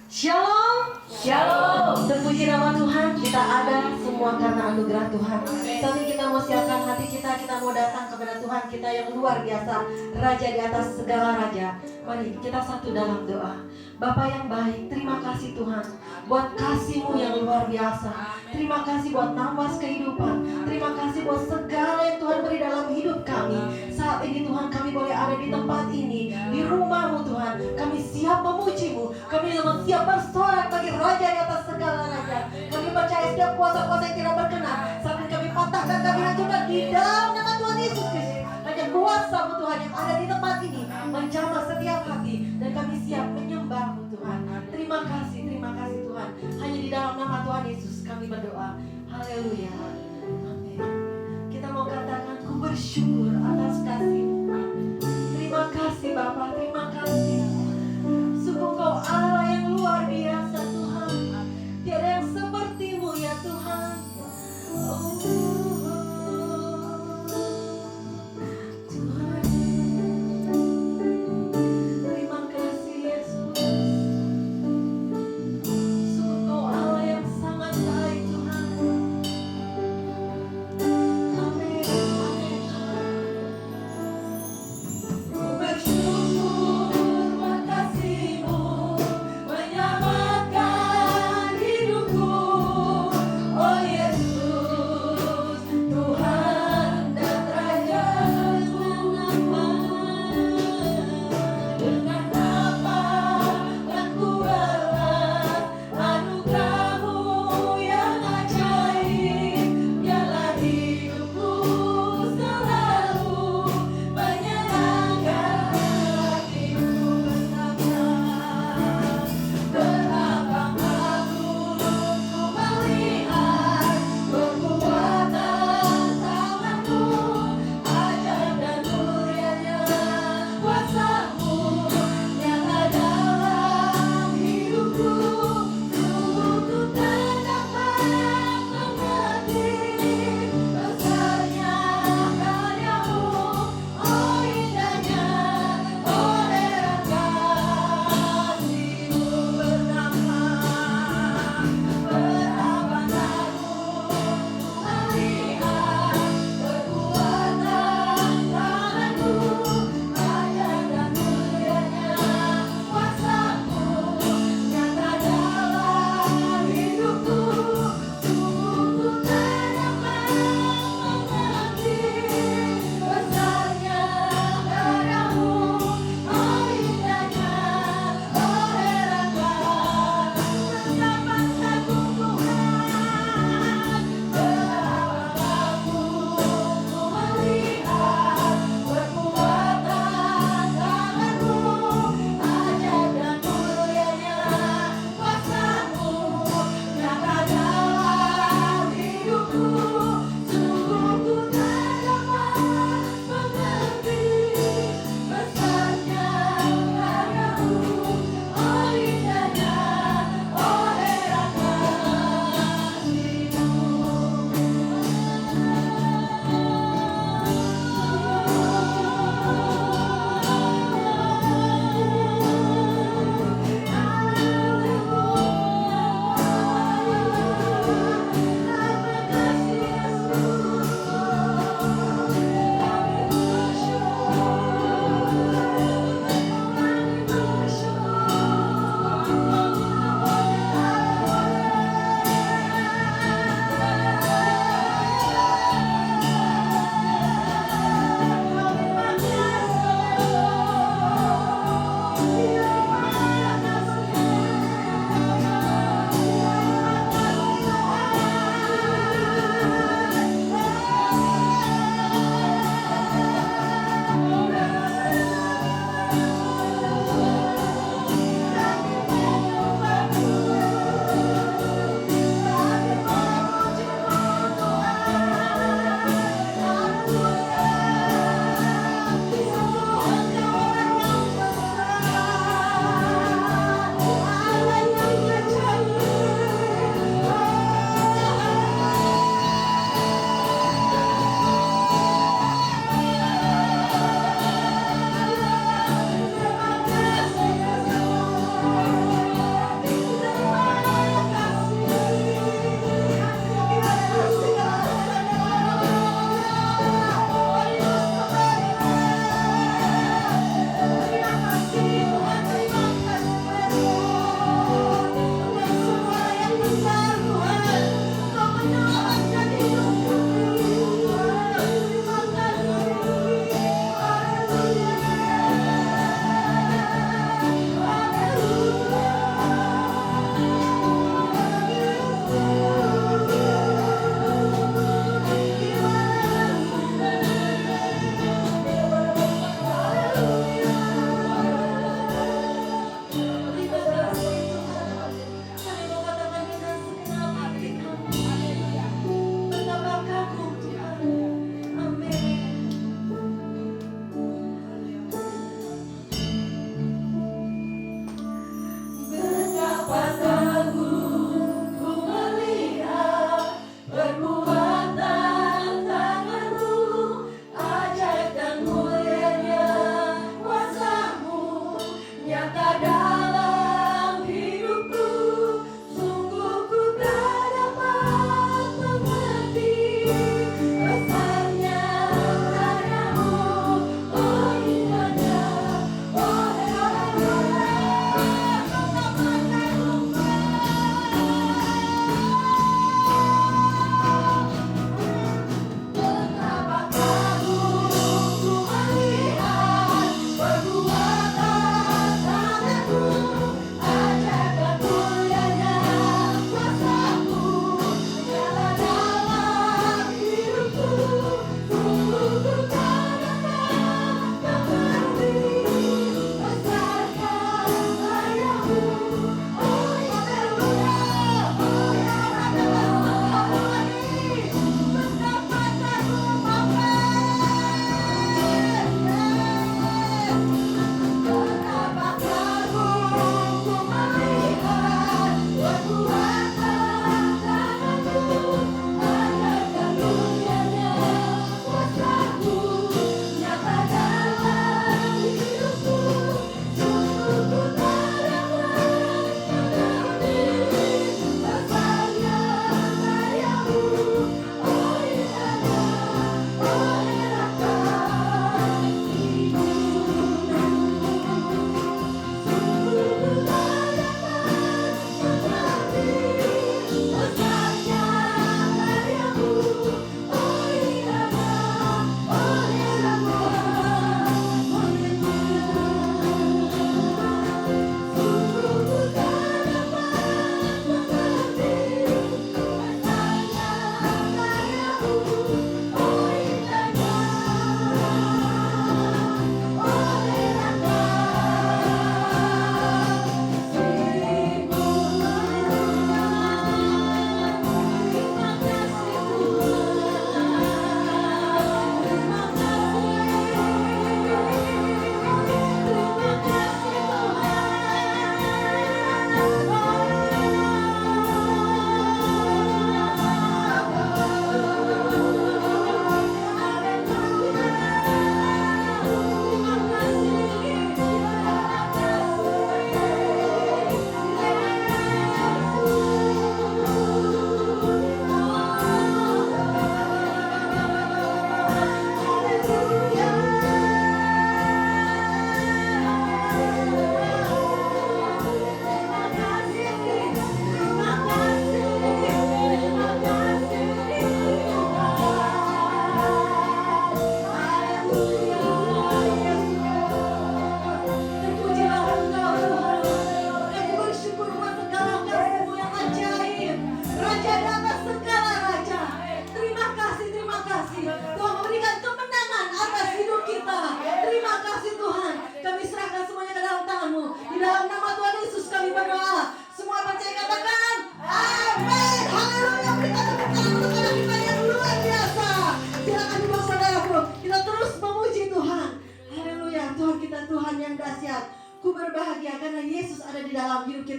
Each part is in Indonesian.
Shalom. Shalom. Terpuji nama Tuhan, kita ada semua karena anugerah Tuhan. Saat ini kita mau siapkan hati kita mau datang kepada Tuhan kita yang luar biasa, Raja di atas segala raja. Mari kita satu dalam doa. Bapa yang baik, terima kasih Tuhan buat kasih-Mu yang luar biasa. Terima kasih buat nafas kehidupan. Terima kasih buat segala yang Tuhan beri dalam hidup kami. Saat ini Tuhan, kami boleh ada di tempat ini, di rumah-Mu Tuhan. Kami siap memuji-Mu. Kami siap bersorak bagi Raja di atas segala raja. Kami percaya setiap kuasa-kuasa yang tidak berkenan saat ini kami patahkan, kami hancurkan di dalam nama Tuhan Yesus Kristus. Hanya kuasa-Mu Tuhan yang ada di tempat ini menjamah setiap hati, dan kami siap menyembah-Mu Tuhan. Terima kasih Tuhan. Hanya di dalam nama Tuhan Yesus kami berdoa. Haleluya. Amin. Kita mau katakan, ku bersyukur atas kasih-Mu. Terima kasih Bapa, terima kasih. Sungguh Kau Allah yang luar biasa Tuhan. Tiada yang seperti-Mu ya Tuhan. Oh, Tuhan. Terima kasih Yesus. Sungguh Kau Allah yang sangat baik Tuhan. Amin. Amin.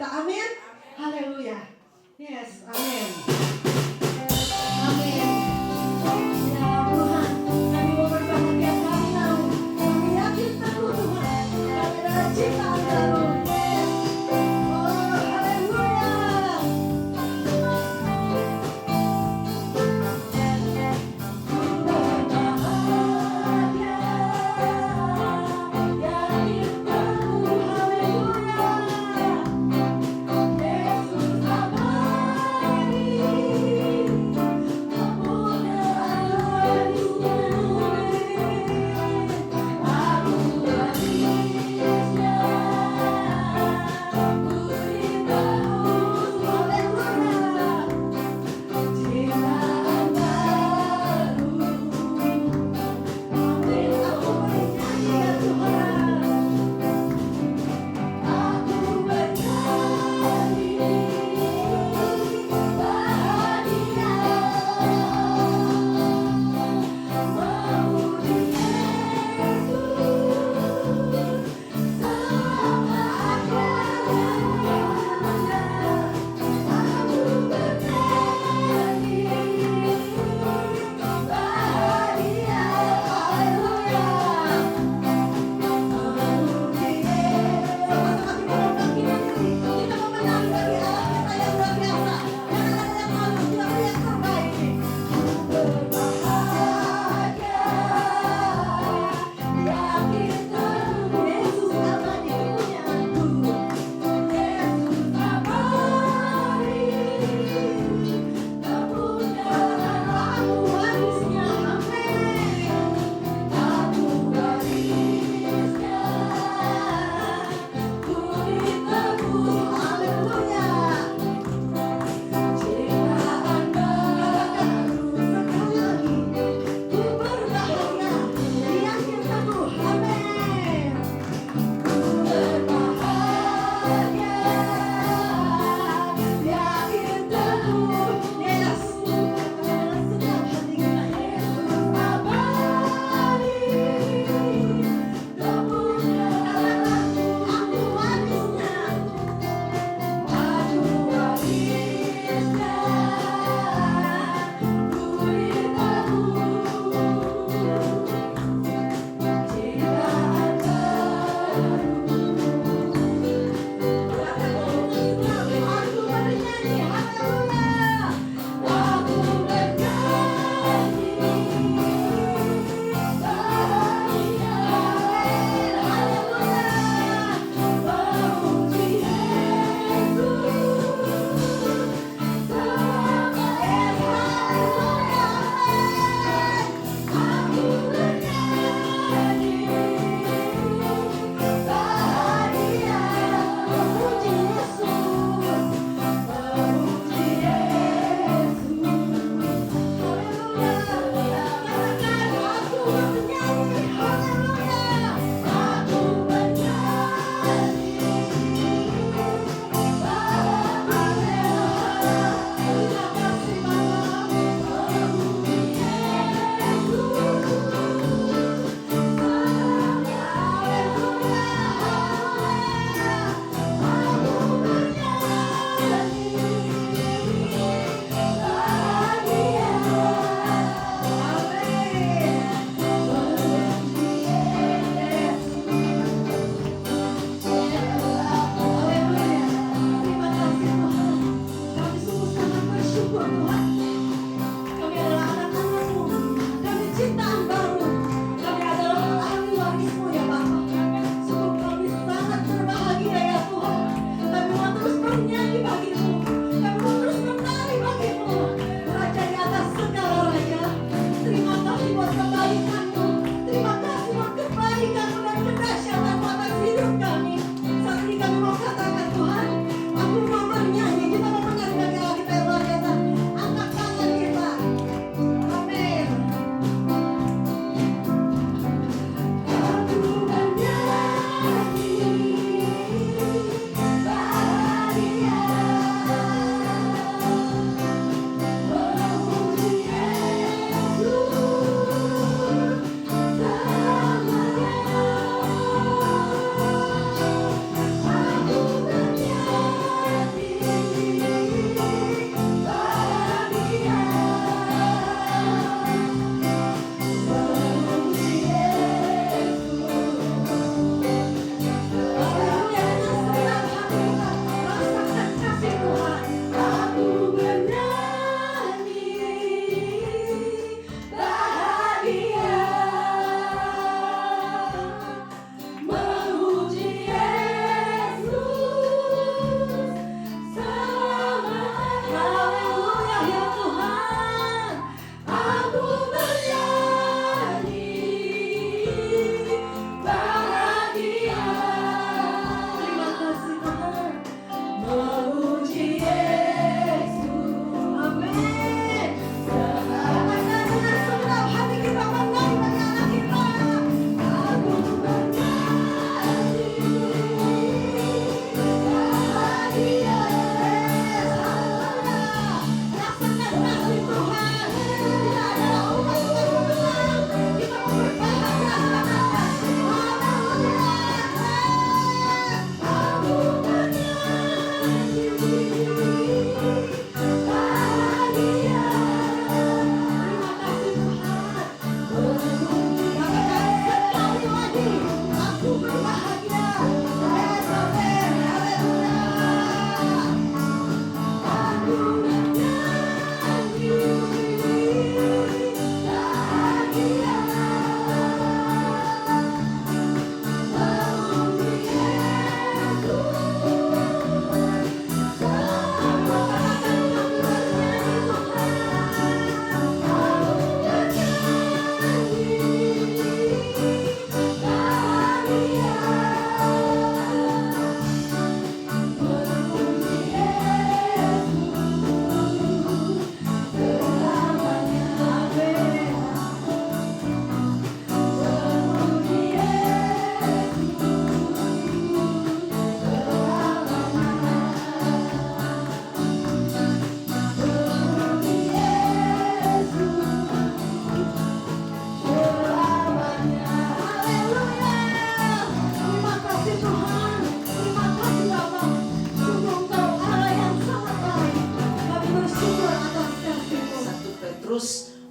Amin. Haleluya. Yes, amin. Amin. Ya Tuhan, kami mau berbahagia kami tahu, kami yakin teguh Tuhan, kami adalah ciptaan baru. Oh, haleluya. Ku berbahagia, yakin teguh, haleluya. Yesus abadi.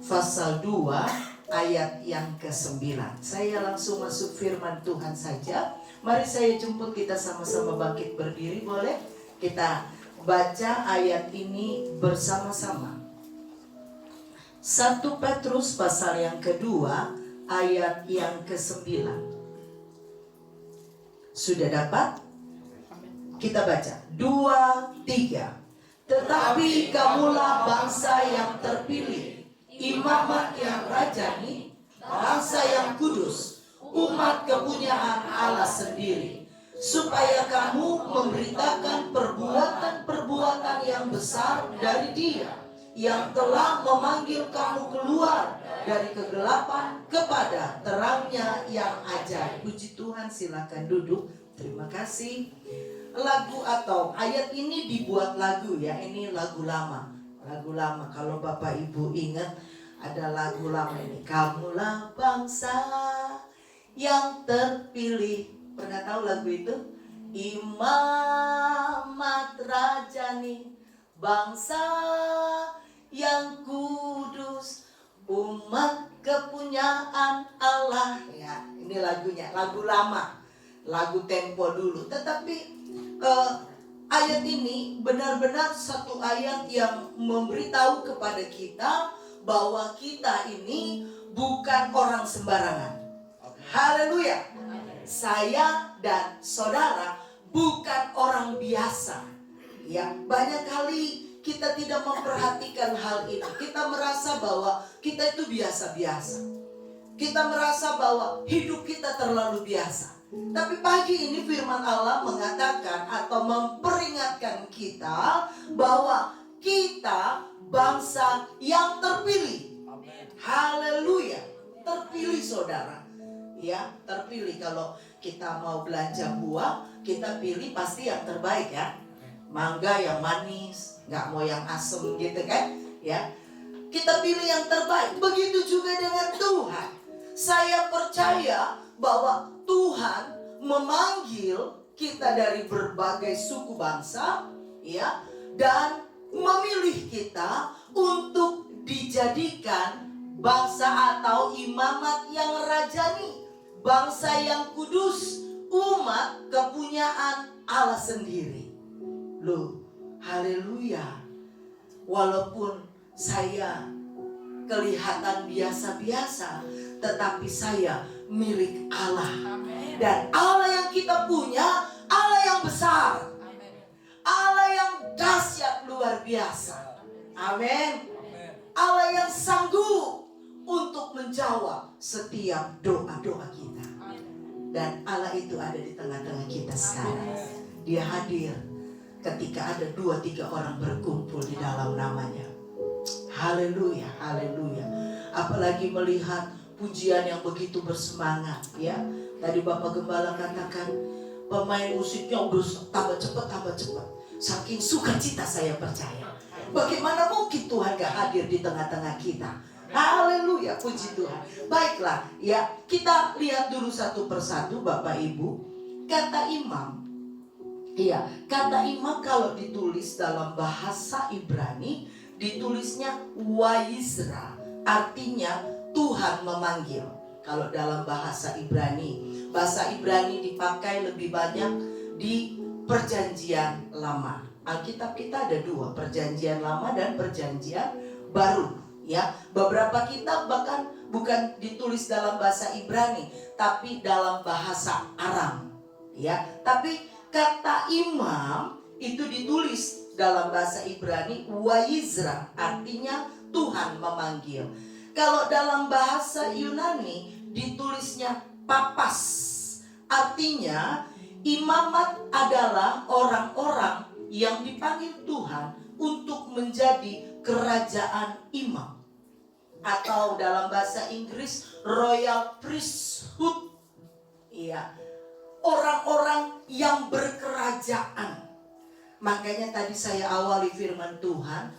pasal 2 ayat yang ke-9. Saya langsung masuk firman Tuhan saja. Mari saya jemput kita sama-sama bangkit berdiri, boleh? Kita baca ayat ini bersama-sama. 1 Petrus pasal yang kedua ayat yang ke-9. Sudah dapat? Kita baca 2, 3. Tetapi kamulah bangsa yang terpilih, imamat yang rajani, bangsa yang kudus, umat kepunyaan Allah sendiri, supaya kamu memberitakan perbuatan-perbuatan yang besar dari Dia yang telah memanggil kamu keluar dari kegelapan kepada terangnya yang ajaib. Puji Tuhan, silakan duduk. Terima kasih. Lagu atau ayat ini dibuat lagu ya, ini lagu lama. Lagu lama, kalau Bapak Ibu ingat ada lagu lama ini. Kamulah bangsa yang terpilih. Pernah tahu lagu itu? Imamat rajani, bangsa yang kudus, umat kepunyaan Allah. Ya, ini lagunya, lagu lama, lagu tempo dulu. Tetapi ayat ini benar-benar satu ayat yang memberitahu kepada kita bahwa kita ini bukan orang sembarangan. Haleluya. Saya dan saudara bukan orang biasa. Ya, banyak kali kita tidak memperhatikan hal ini. Kita merasa bahwa kita itu biasa-biasa. Kita merasa bahwa hidup kita terlalu biasa. Tapi pagi ini firman Allah mengatakan atau memperingatkan kita bahwa kita bangsa yang terpilih. Haleluya. Terpilih saudara. Ya, terpilih. Kalau kita mau belanja buah, kita pilih pasti yang terbaik ya. Mangga yang manis, nggak mau yang asem gitu kan? Ya, kita pilih yang terbaik. Begitu juga dengan Tuhan. Saya percaya bahwa Tuhan memanggil kita dari berbagai suku bangsa, ya, dan memilih kita untuk dijadikan bangsa atau imamat yang rajani, bangsa yang kudus, umat kepunyaan Allah sendiri. Loh, haleluya. Walaupun saya kelihatan biasa-biasa, tetapi saya milik Allah. Dan Allah yang kita punya, Allah yang besar, Allah yang dahsyat luar biasa. Amin. Allah yang sanggup untuk menjawab setiap doa-doa kita. Dan Allah itu ada di tengah-tengah kita sekarang. Dia hadir ketika ada 2-3 orang berkumpul di dalam namanya. Haleluya, haleluya. Apalagi melihat pujian yang begitu bersemangat ya. Tadi Bapak Gembala katakan pemain musiknya udah tambah cepat. Saking sukacita saya percaya. Bagaimana mungkin Tuhan gak hadir di tengah-tengah kita? Haleluya, puji Tuhan. Baiklah ya, kita lihat dulu satu persatu Bapak Ibu. Kata imam, iya, kata imam kalau ditulis dalam bahasa Ibrani ditulisnya Wayizra, artinya Tuhan memanggil. Kalau dalam bahasa Ibrani dipakai lebih banyak di Perjanjian Lama. Alkitab kita ada 2, Perjanjian Lama dan Perjanjian Baru. Ya, beberapa kitab bahkan bukan ditulis dalam bahasa Ibrani, tapi dalam bahasa Aram. Ya, tapi kata imam itu ditulis dalam bahasa Ibrani Wayizra, artinya Tuhan memanggil. Kalau dalam bahasa Yunani ditulisnya papas, artinya imamat adalah orang-orang yang dipanggil Tuhan untuk menjadi kerajaan imam. Atau dalam bahasa Inggris royal priesthood. Iya, orang-orang yang berkerajaan. Makanya tadi saya awali firman Tuhan,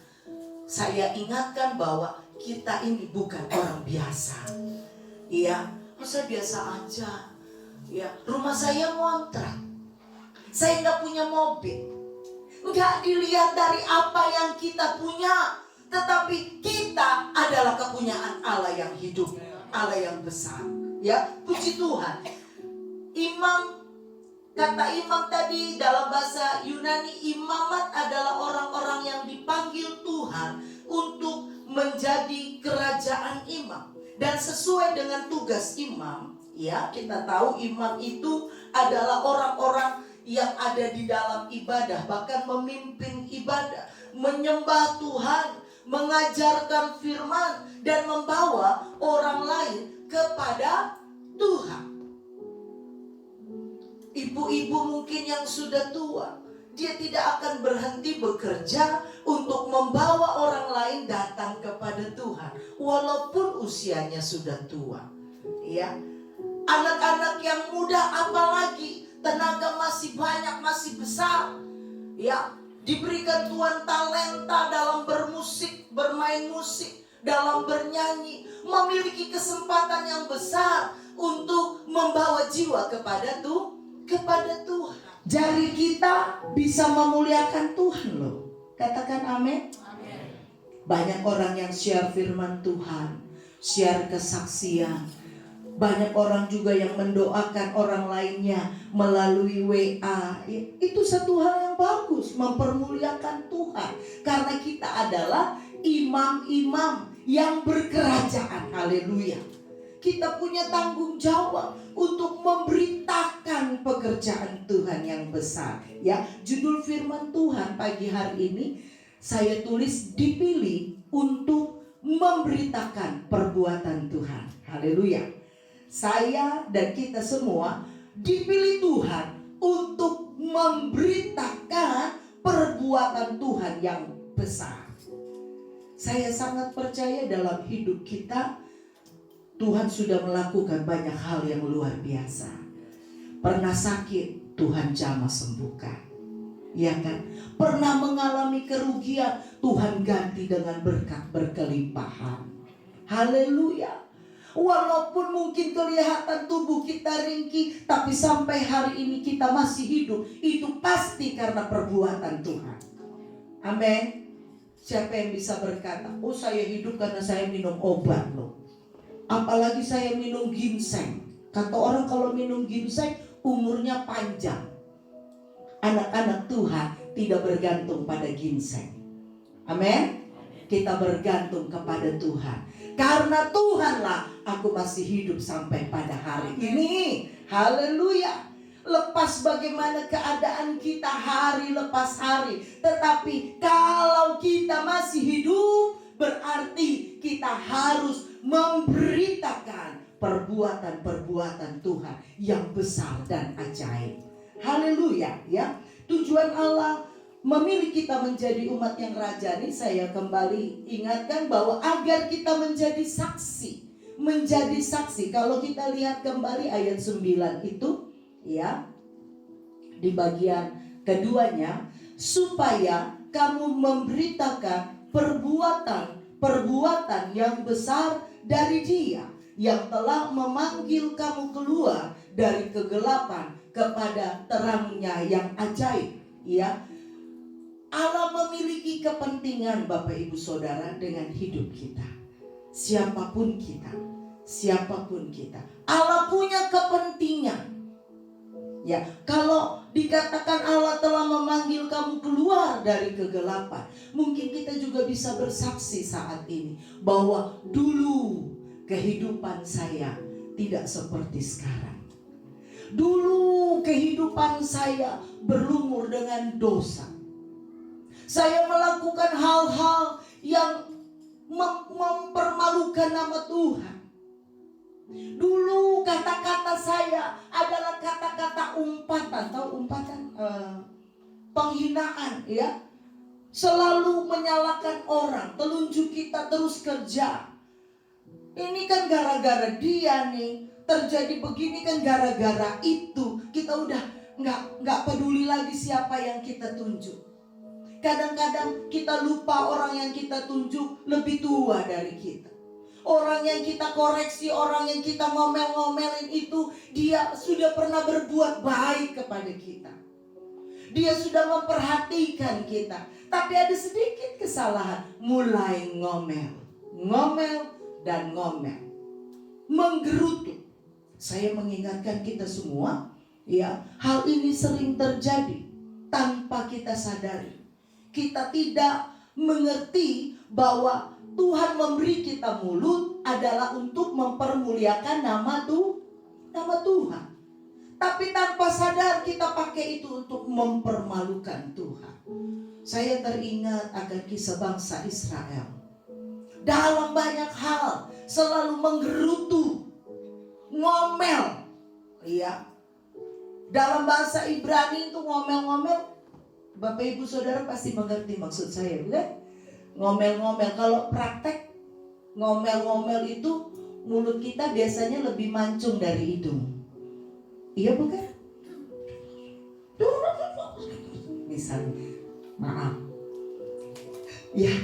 saya ingatkan bahwa kita ini bukan orang biasa. Iya, saya biasa aja. Ya, rumah saya ngontrak. Saya nggak punya mobil. Nggak dilihat dari apa yang kita punya, Tetapi kita adalah kepunyaan Allah yang hidup, Allah yang besar. Ya, puji Tuhan. Kata imam tadi dalam bahasa Yunani, imamat adalah orang-orang yang dipanggil Tuhan untuk menjadi kerajaan imam. Dan sesuai dengan tugas imam, ya, kita tahu imam itu adalah orang-orang yang ada di dalam ibadah, bahkan memimpin ibadah, menyembah Tuhan, mengajarkan firman, dan membawa orang lain kepada Tuhan. Ibu-ibu mungkin yang sudah tua, dia tidak akan berhenti bekerja untuk membawa orang lain datang kepada Tuhan, walaupun usianya sudah tua. Ya, anak-anak yang muda apalagi, tenaga masih banyak, masih besar. Ya, diberikan Tuhan talenta dalam bermusik, bermain musik, dalam bernyanyi, memiliki kesempatan yang besar untuk membawa jiwa kepada Tuhan. Jari kita bisa memuliakan Tuhan loh. Katakan amin. Banyak orang yang share firman Tuhan, share kesaksian. Banyak orang juga yang mendoakan orang lainnya melalui WA. Itu satu hal yang bagus, mempermuliakan Tuhan. Karena kita adalah imam-imam yang berkerajaan. Haleluya. Kita punya tanggung jawab untuk memberitakan pekerjaan Tuhan yang besar. Ya, judul firman Tuhan pagi hari ini saya tulis dipilih untuk memberitakan perbuatan Tuhan. Haleluya. Saya dan kita semua dipilih Tuhan untuk memberitakan perbuatan Tuhan yang besar. Saya sangat percaya dalam hidup kita Tuhan sudah melakukan banyak hal yang luar biasa. Pernah sakit, Tuhan jamah sembuhkan. Ya kan? Pernah mengalami kerugian, Tuhan ganti dengan berkat berkelimpahan. Haleluya. Walaupun mungkin kelihatan tubuh kita ringkih, tapi sampai hari ini kita masih hidup. Itu pasti karena perbuatan Tuhan. Amin. Siapa yang bisa berkata, oh saya hidup karena saya minum obat loh. Apalagi saya minum ginseng. Kata orang kalau minum ginseng umurnya panjang. Anak-anak Tuhan tidak bergantung pada ginseng. Amin. Kita bergantung kepada Tuhan. Karena Tuhanlah aku masih hidup sampai pada hari ini. Haleluya. Lepas bagaimana keadaan kita hari lepas hari, tetapi kalau kita masih hidup, berarti kita harus memberitakan perbuatan-perbuatan Tuhan yang besar dan ajaib. Haleluya, ya. Tujuan Allah memilih kita menjadi umat yang rajani, saya kembali ingatkan bahwa agar kita menjadi saksi. Menjadi saksi. Kalau kita lihat kembali ayat 9 itu, ya, di bagian keduanya, supaya kamu memberitakan perbuatan yang besar dari Dia yang telah memanggil kamu keluar dari kegelapan kepada terangnya yang ajaib. Ya, Allah memiliki kepentingan Bapak Ibu Saudara dengan hidup kita. Siapapun kita, Allah punya kepentingan. Ya, kalau dikatakan Allah telah memanggil kamu keluar dari kegelapan, mungkin kita juga bisa bersaksi saat ini bahwa dulu kehidupan saya tidak seperti sekarang. Dulu kehidupan saya berlumur dengan dosa. Saya melakukan hal-hal yang mempermalukan nama Tuhan. Dulu kata-kata saya adalah kata-kata umpatan, tahu umpatan? Penghinaan, ya. Selalu menyalahkan orang, telunjuk kita terus kerja. Ini kan gara-gara dia nih, terjadi begini kan gara-gara itu. Kita udah nggak peduli lagi siapa yang kita tunjuk. Kadang-kadang kita lupa orang yang kita tunjuk lebih tua dari kita. Orang yang kita koreksi, orang yang kita ngomel-ngomelin itu, dia sudah pernah berbuat baik kepada kita. Dia sudah memperhatikan kita. Tapi ada sedikit kesalahan, mulai ngomel, dan ngomel, menggerutu. Saya mengingatkan kita semua, ya, hal ini sering terjadi tanpa kita sadari. Kita tidak mengerti bahwa Tuhan memberi kita mulut adalah untuk mempermuliakan nama Tuhan. Tapi tanpa sadar kita pakai itu untuk mempermalukan Tuhan. Saya teringat akan kisah bangsa Israel. Dalam banyak hal selalu menggerutu, ngomel. Ya. Dalam bahasa Ibrani itu ngomel-ngomel. Bapak Ibu Saudara pasti mengerti maksud saya, bukan? Ngomel-ngomel. Kalau praktek ngomel-ngomel itu mulut kita biasanya lebih mancung dari hidung. Iya bukan? Misalnya, maaf. Ya,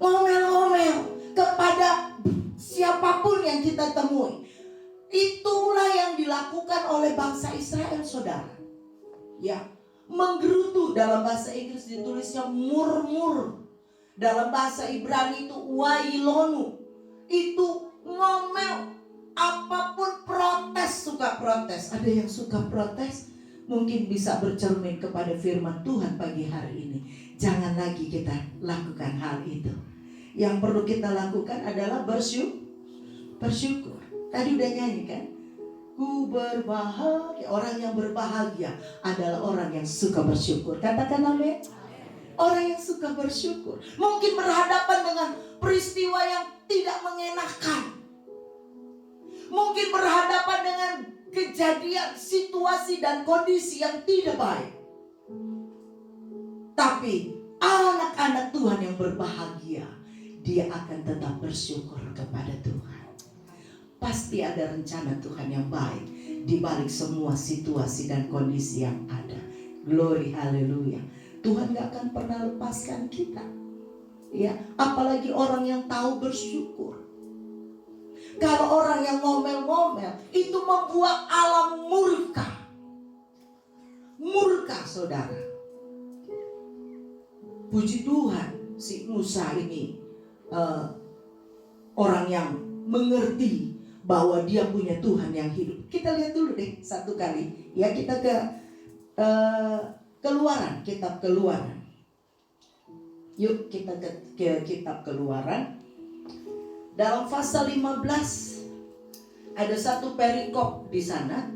ngomel-ngomel kepada siapapun yang kita temui. Itulah yang dilakukan oleh bangsa Israel, saudara. Ya, menggerutu. Dalam bahasa Inggris ditulisnya murmur. Dalam bahasa Ibrani itu wailonu. Itu ngomel. Apapun protes, suka protes. Ada yang suka protes, mungkin bisa bercermin kepada firman Tuhan pagi hari ini. Jangan lagi kita lakukan hal itu. Yang perlu kita lakukan adalah bersyukur. Tadi udah nyanyi kan? Ku berbahagia. Orang yang berbahagia adalah orang yang suka bersyukur. Katakan amin. Orang yang suka bersyukur mungkin berhadapan dengan peristiwa yang tidak mengenakan. Mungkin berhadapan dengan kejadian, situasi dan kondisi yang tidak baik. Tapi anak-anak Tuhan yang berbahagia, dia akan tetap bersyukur kepada Tuhan. Pasti ada rencana Tuhan yang baik di balik semua situasi dan kondisi yang ada. Glory, haleluya. Tuhan gak akan pernah lepaskan kita. Ya, apalagi orang yang tahu bersyukur. Kalau orang yang ngomel-ngomel, itu membuat alam murka. Murka, saudara. Puji Tuhan, si Musa ini orang yang mengerti bahwa dia punya Tuhan yang hidup. Kita lihat dulu deh satu kali. Ya, kita ke Keluaran, kitab Keluaran. Yuk kita ke kitab Keluaran. Dalam pasal 15 ada satu perikop di sana,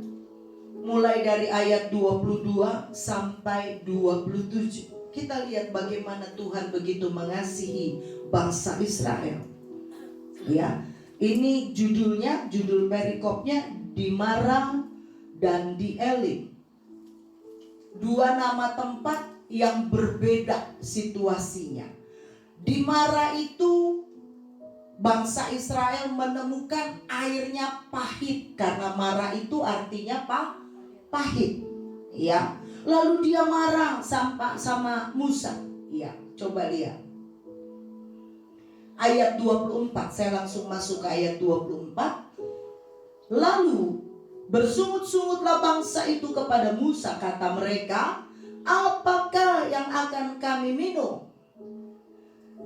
mulai dari ayat 22 sampai 27. Kita lihat bagaimana Tuhan begitu mengasihi bangsa Israel. Ya, ini judulnya, judul perikopnya di Mara dan di Elim. Dua nama tempat yang berbeda situasinya. Di Mara itu bangsa Israel menemukan airnya pahit, karena Mara itu artinya pahit. Ya, lalu dia marah sama Musa. Ya, coba lihat ayat 24. Saya langsung masuk ke ayat 24. Lalu bersungut-sungutlah bangsa itu kepada Musa, kata mereka, apakah yang akan kami minum?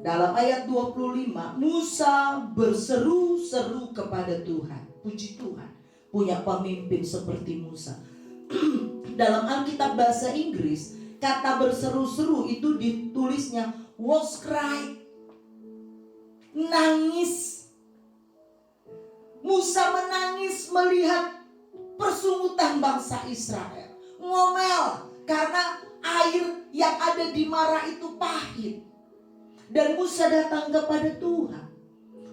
Dalam ayat 25, Musa berseru-seru kepada Tuhan. Puji Tuhan, punya pemimpin seperti Musa. Dalam Alkitab bahasa Inggris, kata berseru-seru itu ditulisnya was cry, nangis. Musa menangis melihat persungutan bangsa Israel. Ngomel karena air yang ada di Mara itu pahit. Dan Musa datang kepada Tuhan.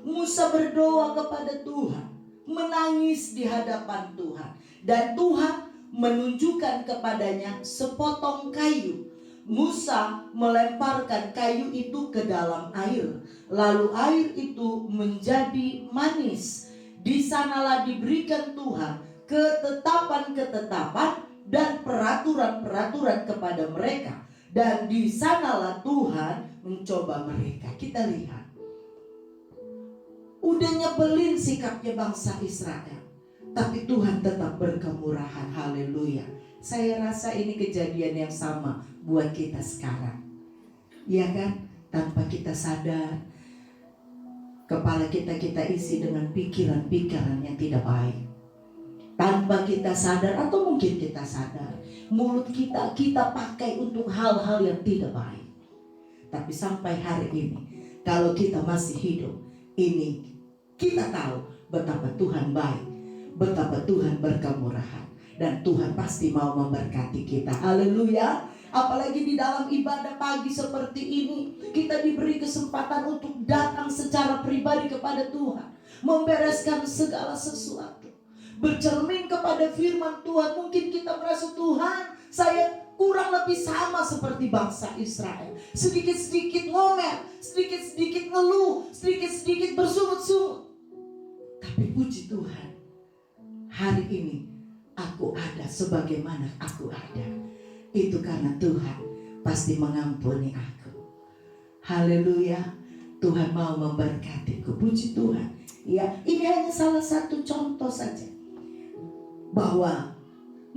Musa berdoa kepada Tuhan, menangis di hadapan Tuhan. Dan Tuhan menunjukkan kepadanya sepotong kayu. Musa melemparkan kayu itu ke dalam air. Lalu air itu menjadi manis. Di sanalah diberikan Tuhan ketetapan-ketetapan dan peraturan-peraturan kepada mereka. Dan di sanalah Tuhan mencoba mereka. Kita lihat, udah nyebelin sikapnya bangsa Israel, tapi Tuhan tetap berkemurahan. Haleluya. Saya rasa ini kejadian yang sama buat kita sekarang. Ya kan? Tanpa kita sadar, kepala kita isi dengan pikiran-pikiran yang tidak baik. Tanpa kita sadar, atau mungkin kita sadar, mulut kita pakai untuk hal-hal yang tidak baik. Tapi sampai hari ini, kalau kita masih hidup, ini kita tahu betapa Tuhan baik, betapa Tuhan berkemurahan, dan Tuhan pasti mau memberkati kita. Haleluya. Apalagi di dalam ibadah pagi seperti ini, kita diberi kesempatan untuk datang secara pribadi kepada Tuhan, membereskan segala sesuatu, bercermin kepada firman Tuhan. Mungkin kita merasa, Tuhan, saya kurang lebih sama seperti bangsa Israel, sedikit-sedikit ngomel, sedikit-sedikit ngeluh, sedikit-sedikit bersungut-sungut. Tapi puji Tuhan, hari ini aku ada sebagaimana aku ada. Itu karena Tuhan pasti mengampuni aku. Haleluya. Tuhan mau memberkatiku. Puji Tuhan. Ya, ini hanya salah satu contoh saja, bahwa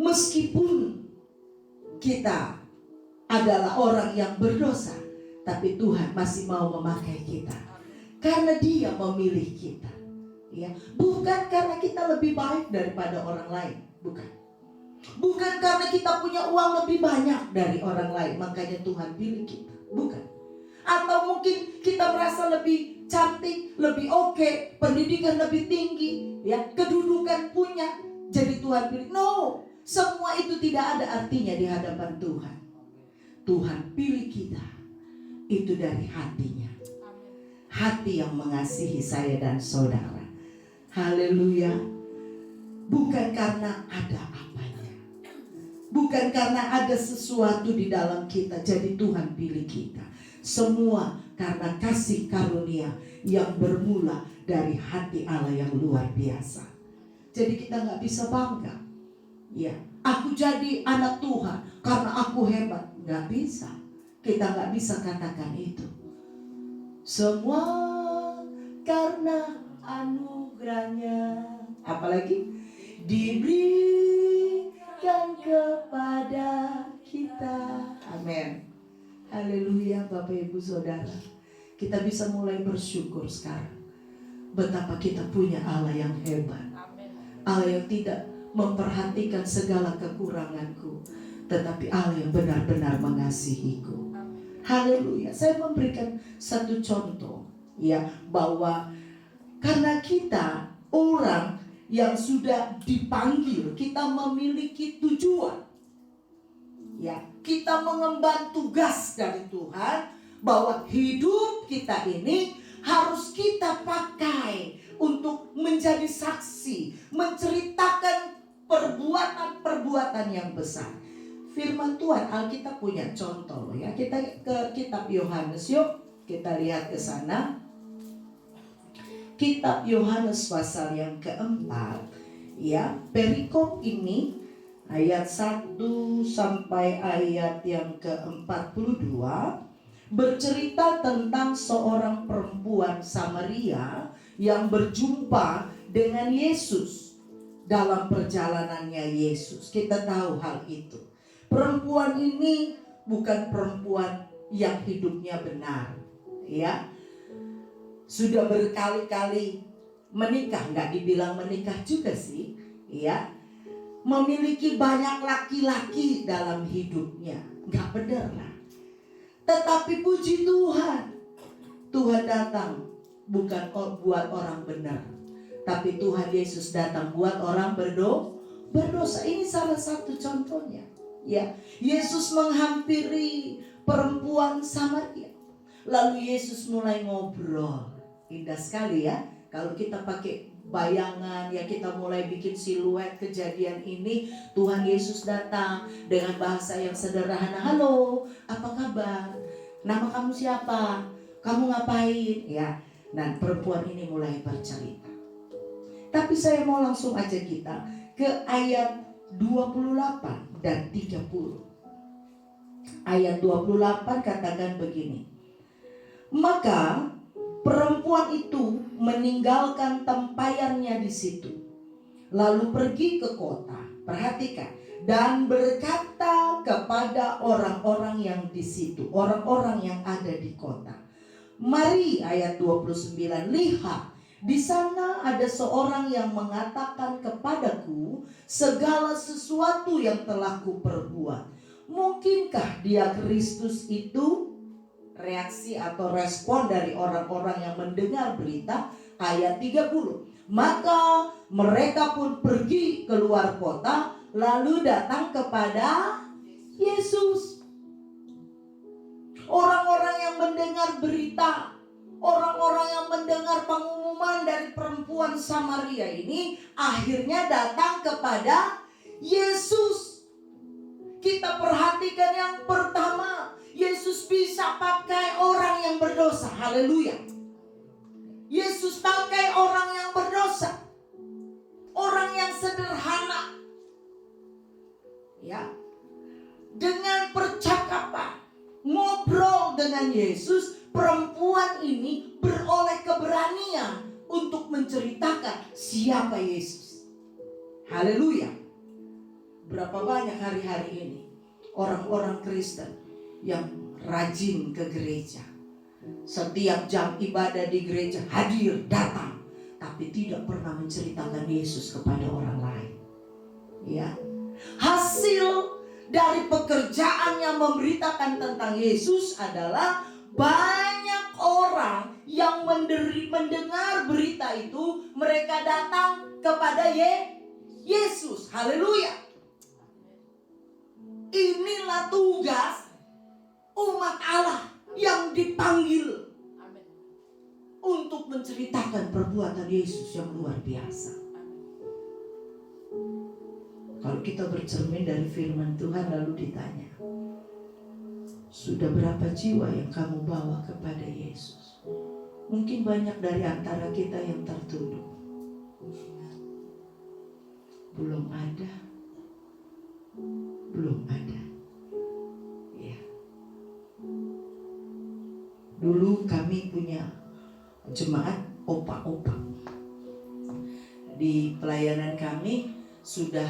meskipun kita adalah orang yang berdosa, tapi Tuhan masih mau memakai kita karena Dia memilih kita. Ya, bukan karena kita lebih baik daripada orang lain, bukan. Bukan karena kita punya uang lebih banyak dari orang lain, makanya Tuhan pilih kita, bukan. Atau mungkin kita merasa lebih cantik, lebih oke, pendidikan lebih tinggi, ya, kedudukan punya, jadi Tuhan pilih. No, semua itu tidak ada artinya di hadapan Tuhan. Tuhan pilih kita itu dari hatinya, hati yang mengasihi saya dan saudara. Haleluya. Bukan karena ada apanya, bukan karena ada sesuatu di dalam kita jadi Tuhan pilih kita. Semua karena kasih karunia yang bermula dari hati Allah yang luar biasa. Jadi kita gak bisa bangga, ya, aku jadi anak Tuhan karena aku hebat. Gak bisa. Kita gak bisa katakan itu. Semua karena anugerahnya, apalagi diberikan kepada kita. Amin. Haleluya. Bapak Ibu Saudara, kita bisa mulai bersyukur sekarang betapa kita punya Allah yang hebat. Allah yang tidak memperhatikan segala kekuranganku, tetapi Allah yang benar-benar mengasihiku. Haleluya. Saya memberikan satu contoh, ya, bahwa karena kita orang yang sudah dipanggil, kita memiliki tujuan. Ya, kita mengemban tugas dari Tuhan, bahwa hidup kita ini harus kita pakai untuk menjadi saksi, menceritakan perbuatan-perbuatan yang besar. Firman Tuhan, Alkitab punya contoh loh, ya. Kita ke kitab Yohanes, yuk kita lihat ke sana. Kitab Yohanes pasal yang keempat, ya, perikop ini ayat 1 sampai ayat yang ke-42 bercerita tentang seorang perempuan Samaria yang berjumpa dengan Yesus dalam perjalanannya Yesus. Kita tahu hal itu. Perempuan ini bukan perempuan yang hidupnya benar, ya. Sudah berkali-kali menikah, nggak dibilang menikah juga sih, ya. Memiliki banyak laki-laki dalam hidupnya, nggak benar lah. Tetapi puji Tuhan, Tuhan datang bukan buat orang benar, tapi Tuhan Yesus datang buat orang berdosa. Ini salah satu contohnya, ya. Yesus menghampiri perempuan Samaria, lalu Yesus mulai ngobrol. Indah sekali, ya. Kalau kita pakai bayangan, ya, kita mulai bikin siluet kejadian ini. Tuhan Yesus datang dengan bahasa yang sederhana. Halo, apa kabar? Nama kamu siapa? Kamu ngapain? Ya, dan perempuan ini mulai bercerita. Tapi saya mau langsung aja kita ke ayat 28 dan 30. Ayat 28 katakan begini. Maka perempuan itu meninggalkan tempayannya di situ, lalu pergi ke kota. Perhatikan, dan berkata kepada orang-orang yang di situ, orang-orang yang ada di kota. Mari, ayat 29, lihat, di sana ada seorang yang mengatakan kepadaku segala sesuatu yang telah kuperbuat. Mungkinkah dia Kristus itu? Reaksi atau respon dari orang-orang yang mendengar berita, ayat 30. Maka mereka pun pergi keluar kota, lalu datang kepada Yesus. Orang-orang yang mendengar berita, orang-orang yang mendengar pengumuman dari perempuan Samaria ini akhirnya datang kepada Yesus. Kita perhatikan yang pertama, Yesus bisa pakai orang yang berdosa. Haleluya. Yesus pakai orang yang berdosa, orang yang sederhana, ya, dengan percakapan, ngobrol dengan Yesus, perempuan ini beroleh keberanian untuk menceritakan siapa Yesus. Haleluya. Berapa banyak hari-hari ini orang-orang Kristen yang rajin ke gereja, setiap jam ibadah di gereja hadir, datang, tapi tidak pernah menceritakan Yesus kepada orang lain. Ya, hasil dari pekerjaan yang memberitakan tentang Yesus adalah banyak orang yang mendengar berita itu, mereka datang kepada Yesus. Haleluya. Inilah tugas umat Allah yang dipanggil untuk menceritakan perbuatan Yesus yang luar biasa. Kalau kita bercermin dari firman Tuhan lalu ditanya, sudah berapa jiwa yang kamu bawa kepada Yesus? Mungkin banyak dari antara kita yang tertunduk. Belum ada. Belum ada. Ya. Dulu kami punya jemaat opa-opa. Di pelayanan kami sudah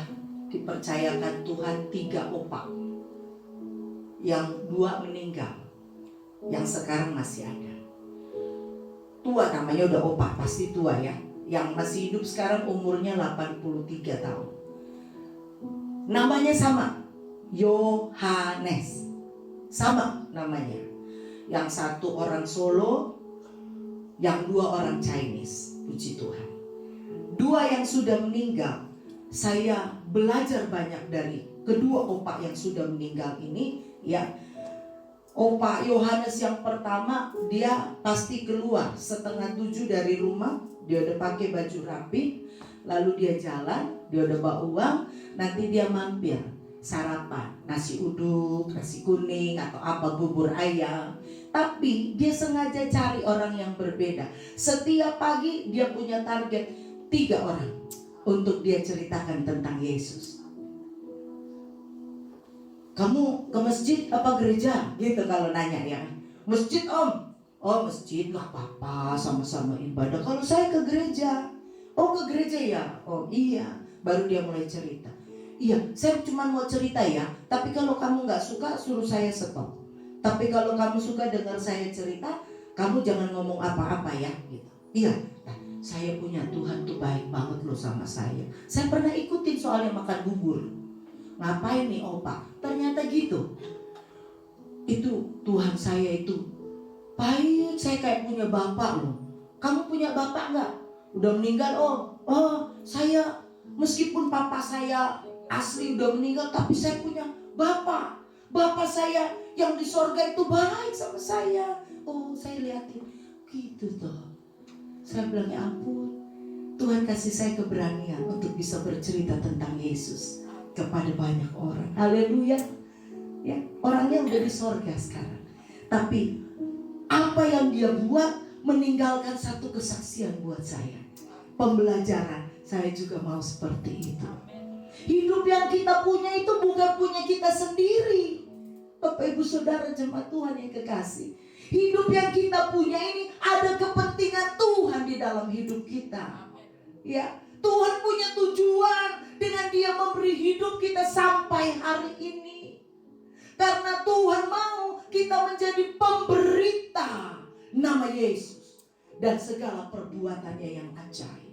dipercayakan Tuhan 3 opa. Yang 2 meninggal, yang sekarang masih ada. Tua namanya, udah opa, pasti tua ya. Yang masih hidup sekarang umurnya 83 tahun. Namanya sama, Yohanes. Sama namanya. Yang satu orang Solo, yang 2 orang Chinese. Puji Tuhan. 2 yang sudah meninggal, saya belajar banyak dari kedua opa yang sudah meninggal ini, ya. Opa Yohanes yang pertama, dia pasti keluar 6:30 dari rumah, dia udah pakai baju rapi, lalu dia jalan, dia udah bawa uang, nanti dia mampir sarapan, nasi uduk, nasi kuning atau apa, bubur ayam. Tapi dia sengaja cari orang yang berbeda. Setiap pagi dia punya target 3 orang untuk dia ceritakan tentang Yesus. Kamu ke masjid apa gereja? Gitu kalau nanya ya. Masjid om. Oh masjid, gak apa-apa, sama-sama ibadah. Kalau saya ke gereja. Oh ke gereja ya? Oh iya. Baru dia mulai cerita. Iya, saya cuma mau cerita ya. Tapi kalau kamu gak suka, suruh saya stop. Tapi kalau kamu suka dengar saya cerita, kamu jangan ngomong apa-apa ya gitu. Iya, nah, saya punya Tuhan tuh baik banget loh sama saya. Saya pernah ikutin soalnya makan bubur. Ngapain nih opa? Ternyata gitu. Itu Tuhan saya itu baik. Saya kayak punya bapak loh. Kamu punya bapak gak? Udah meninggal om? Oh saya, meskipun papa saya asli udah meninggal, tapi saya punya bapak. Bapak saya yang di sorga itu baik sama saya. Oh saya liatin gitu toh. Saya bilang ya ampun, Tuhan kasih saya keberanian untuk bisa bercerita tentang Yesus kepada banyak orang. Haleluya. Ya, orangnya udah di sorga sekarang. Tapi apa yang dia buat meninggalkan satu kesaksian buat saya. Pembelajaran, saya juga mau seperti itu. Hidup yang kita punya itu bukan punya kita sendiri. Bapak Ibu Saudara jemaat Tuhan yang kekasih, hidup yang kita punya ini ada kepentingan Tuhan di dalam hidup kita. Ya, Tuhan punya tujuan dengan dia memberi hidup kita sampai hari ini. Karena Tuhan mau kita menjadi pemberita nama Yesus dan segala perbuatannya yang ajaib.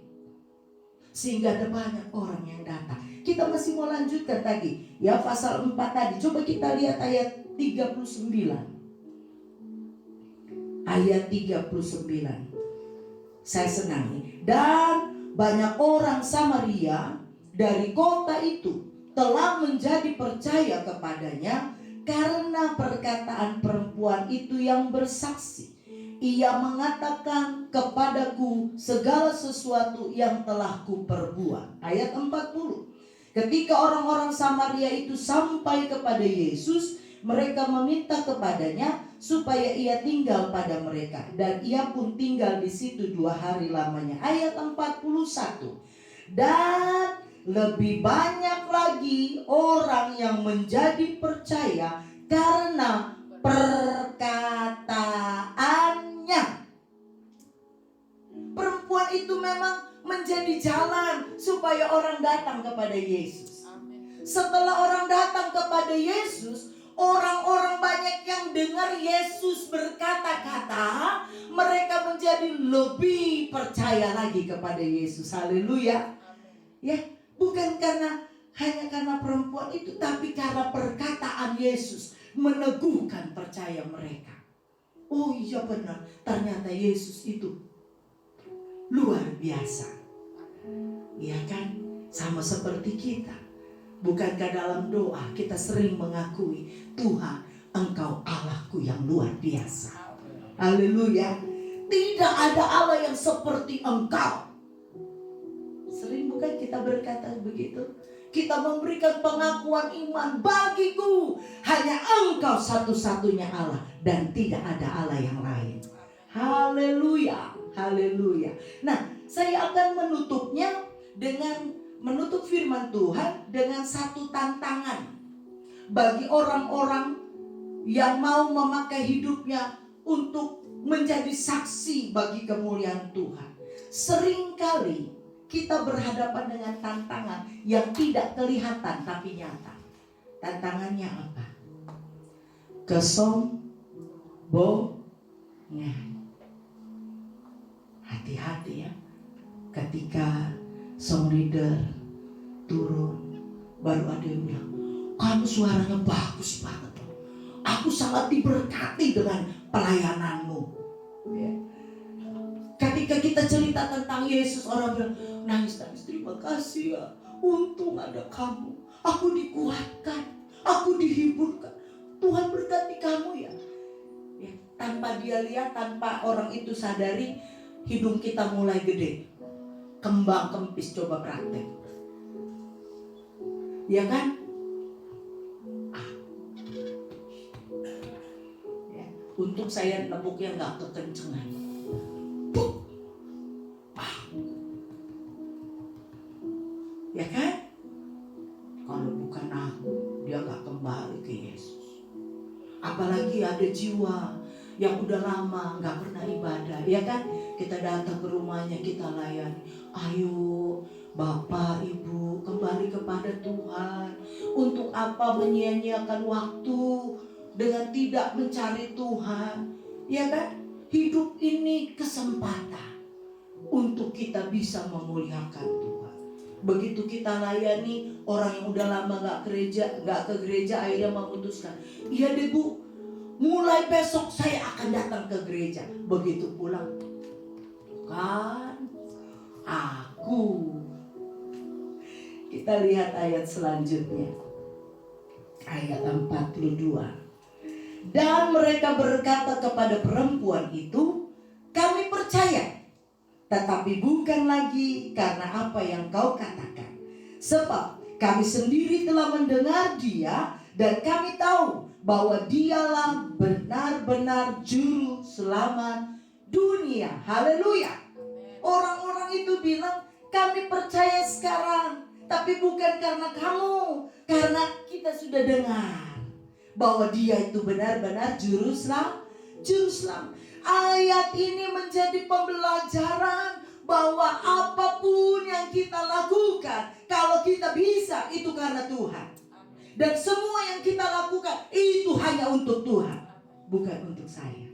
Sehingga ada banyak orang yang datang. Kita masih mau lanjutkan tadi. Ya, pasal 4 tadi. Coba kita lihat ayat 39. Ayat 39. Saya senang ini. Dan banyak orang Samaria dari kota itu telah menjadi percaya kepadanya karena perkataan perempuan itu yang bersaksi. Ia mengatakan kepadaku segala sesuatu yang telah kuperbuat. Ayat 40. Ketika orang-orang Samaria itu sampai kepada Yesus, mereka meminta kepadanya supaya ia tinggal pada mereka. Dan ia pun tinggal di situ 2 hari lamanya. Ayat 41. Dan lebih banyak lagi orang yang menjadi percaya karena perkataannya. Perempuan itu memang menjadi jalan supaya orang datang kepada Yesus. Setelah orang datang kepada Yesus, orang-orang banyak yang dengar Yesus berkata-kata, mereka menjadi lebih percaya lagi kepada Yesus. Haleluya. Ya, bukan hanya karena perempuan itu, tapi karena perkataan Yesus meneguhkan percaya mereka. Oh iya benar, ternyata Yesus itu luar biasa. Ya kan? Sama seperti kita. Bukankah dalam doa kita sering mengakui, Tuhan, Engkau Allahku yang luar biasa. Haleluya. Tidak ada Allah yang seperti Engkau. Sering bukan kita berkata begitu? Kita memberikan pengakuan iman, bagiku hanya Engkau satu-satunya Allah dan tidak ada Allah yang lain. Haleluya. Haleluya. Nah, saya akan menutupnya dengan menutup firman Tuhan dengan satu tantangan bagi orang-orang yang mau memakai hidupnya untuk menjadi saksi bagi kemuliaan Tuhan. Seringkali kita berhadapan dengan tantangan yang tidak kelihatan tapi nyata. Tantangannya apa? Kesombongan. Hati-hati ya. Ketika song leader turun, baru ada yang bilang, kamu suaranya bagus banget. Aku sangat diberkati dengan pelayananmu. Ya. Ketika kita cerita tentang Yesus, orang bilang, nangis-nangis, terima kasih ya, untung ada kamu. Aku dikuatkan, aku dihiburkan. Tuhan berkati kamu ya. Ya, tanpa dia lihat, tanpa orang itu sadari, hidung kita mulai gede. Kembang kempis, coba praktek. Ya kan? Ya, untung saya nebuknya gak kekencengan. Ya kan? Kalau bukan aku, dia gak kembali ke Yesus. Apalagi ada jiwa yang udah lama gak pernah ibadah, ya kan? Kita datang ke rumahnya, kita layani. Ayo Bapak, Ibu, kembali kepada Tuhan. Untuk apa menyia-nyiakan waktu dengan tidak mencari Tuhan? Ya kan? Hidup ini kesempatan untuk kita bisa memuliakan Tuhan. Begitu kita layani orang yang udah lama gak ke gereja, akhirnya memutuskan, iya deh Bu, mulai besok saya akan datang ke gereja. Begitu pulang, kan aku. Kita lihat ayat selanjutnya, ayat 42. Dan mereka berkata kepada perempuan itu, kami percaya, tetapi bukan lagi karena apa yang kau katakan. Sebab kami sendiri telah mendengar dia, dan kami tahu bahwa dialah benar-benar juru selamat dunia. Haleluya. Orang-orang itu bilang, kami percaya sekarang, tapi bukan karena kamu, karena kita sudah dengar bahwa dia itu benar-benar juru selamat. Ayat ini menjadi pembelajaran bahwa apapun yang kita lakukan, kalau kita bisa, itu karena Tuhan. Dan semua yang kita lakukan itu hanya untuk Tuhan, bukan untuk saya.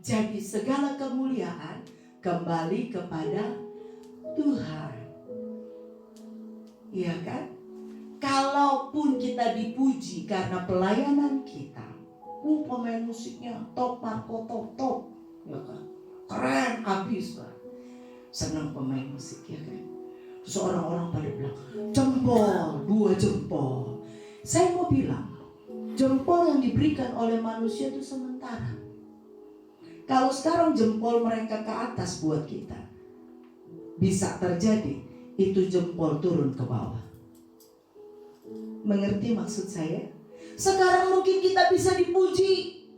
Jadi segala kemuliaan kembali kepada Tuhan. Iya kan? Kalaupun kita dipuji karena pelayanan kita, pemain musiknya top, Marco top, ya kan? Keren abis lah. Senang pemain musik, ya kan? Terus orang-orang pada bilang, jempol, 2 jempol. Saya mau bilang, jempol yang diberikan oleh manusia itu sementara. Kalau sekarang jempol mereka ke atas buat kita, bisa terjadi itu jempol turun ke bawah. Mengerti maksud saya? Sekarang mungkin kita bisa dipuji,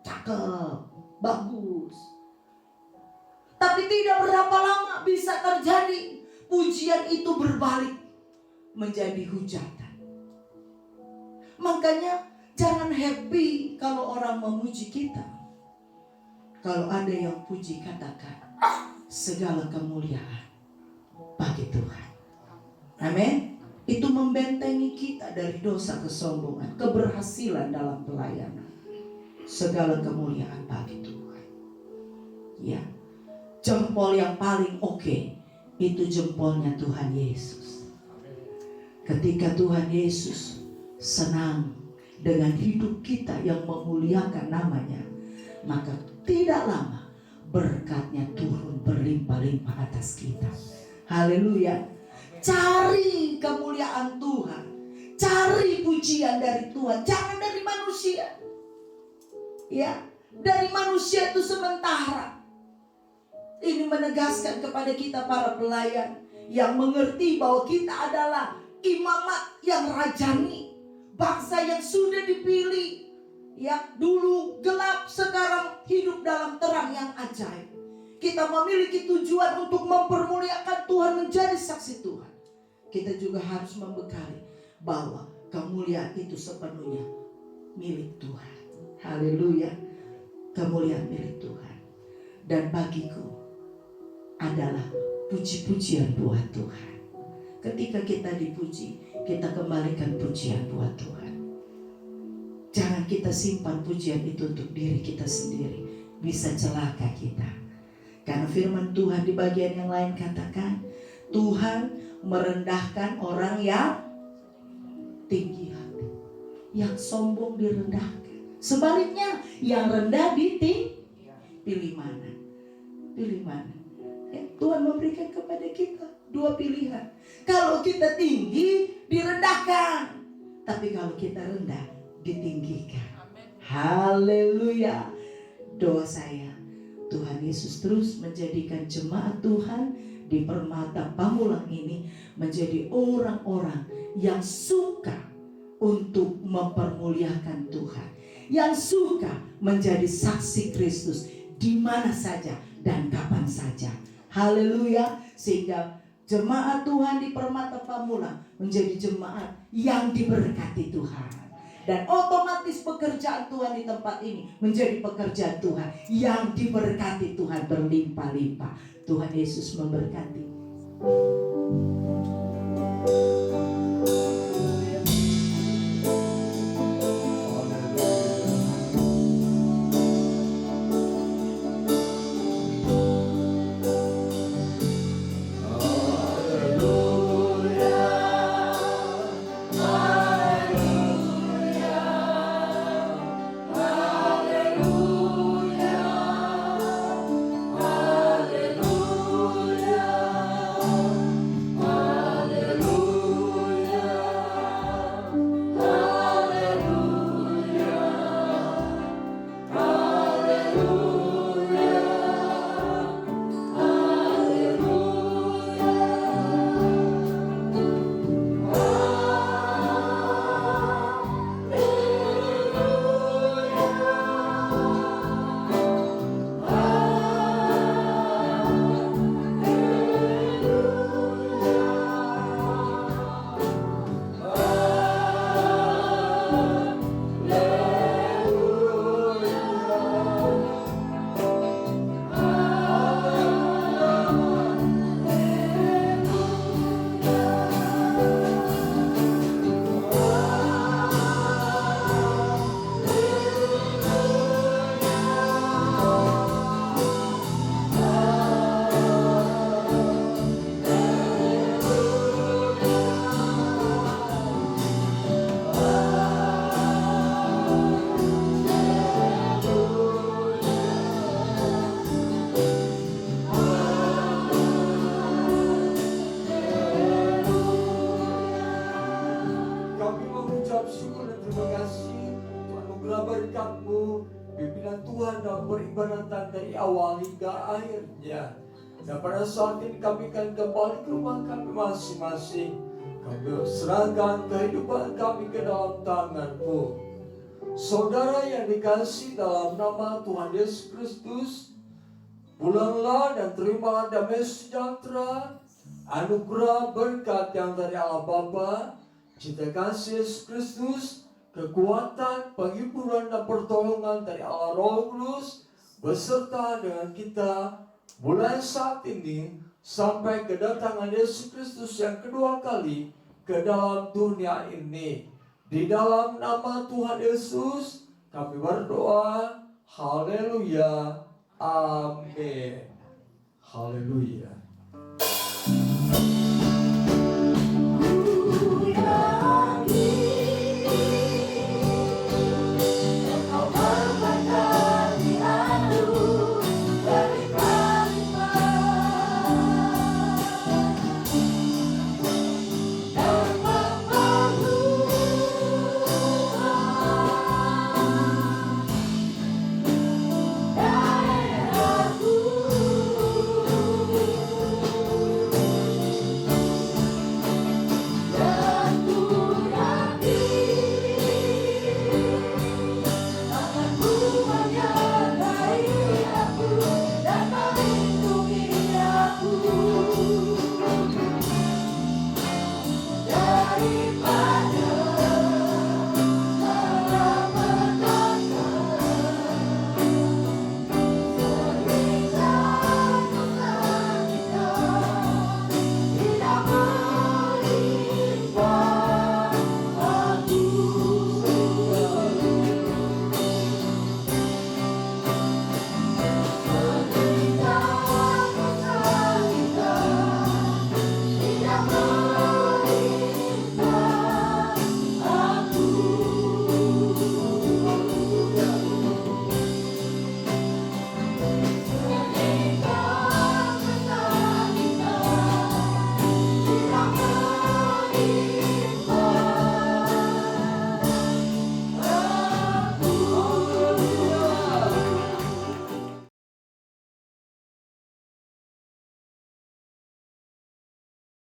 cakep, bagus. Tapi tidak berapa lama bisa terjadi pujian itu berbalik menjadi hujatan. Makanya jangan happy kalau orang memuji kita. Kalau ada yang puji, katakan segala kemuliaan bagi Tuhan. Amin. Itu membentengi kita dari dosa, kesombongan, keberhasilan dalam pelayanan. Segala kemuliaan bagi Tuhan. Ya. Jempol yang paling oke itu jempolnya Tuhan Yesus. Ketika Tuhan Yesus senang dengan hidup kita yang memuliakan namanya, maka tidak lama berkatnya turun berlimpah-limpah atas kita. Haleluya. Cari kemuliaan Tuhan, cari pujian dari Tuhan, jangan dari manusia. Ya, dari manusia itu sementara. Ini menegaskan kepada kita para pelayan yang mengerti bahwa kita adalah imamat yang rajani, bangsa yang sudah dipilih. Ya, dulu gelap, sekarang hidup dalam terang yang ajaib. Kita memiliki tujuan untuk mempermuliakan Tuhan, menjadi saksi Tuhan. Kita juga harus membekali bahwa kemuliaan itu sepenuhnya milik Tuhan. Haleluya. Kemuliaan milik Tuhan. Dan bagiku adalah puji-pujian buat Tuhan. Ketika kita dipuji, kita kembalikan pujian buat Tuhan. Jangan kita simpan pujian itu untuk diri kita sendiri, bisa celaka kita. Karena firman Tuhan di bagian yang lain katakan, Tuhan merendahkan orang yang tinggi hati, yang sombong direndahkan. Sebaliknya, yang rendah ditinggi. Pilih mana? Pilih mana? Ya, Tuhan memberikan kepada kita 2 pilihan. Kalau kita tinggi, direndahkan. Tapi kalau kita rendah, ditinggikan. Haleluya. Doa saya, Tuhan Yesus terus menjadikan jemaat Tuhan di Permata Pamulang ini menjadi orang-orang yang suka untuk mempermuliakan Tuhan, yang suka menjadi saksi Kristus di mana saja dan kapan saja. Haleluya. Sehingga jemaat Tuhan di Permata Pamulang menjadi jemaat yang diberkati Tuhan. Dan otomatis pekerjaan Tuhan di tempat ini menjadi pekerjaan Tuhan yang diberkati Tuhan berlimpah-limpah. Tuhan Yesus memberkati. berkat-Mu, pimpinan Tuhan dalam peribadatan dari awal hingga akhirnya. Dan pada saat ini kami akan kembali ke rumah kami masing-masing. Kami serahkan kehidupan kami ke dalam tangan-Mu. Saudara yang dikasihi dalam nama Tuhan Yesus Kristus, pulanglah dan terimalah damai sejahtera, anugerah berkat yang dari Allah Bapa, cinta kasih Yesus Kristus, kekuatan, penghiburan dan pertolongan dari Allah Roh Kudus beserta dengan kita mulai saat ini sampai kedatangan Yesus Kristus yang kedua kali ke dalam dunia ini. Di dalam nama Tuhan Yesus kami berdoa. Haleluya. Amin. Haleluya.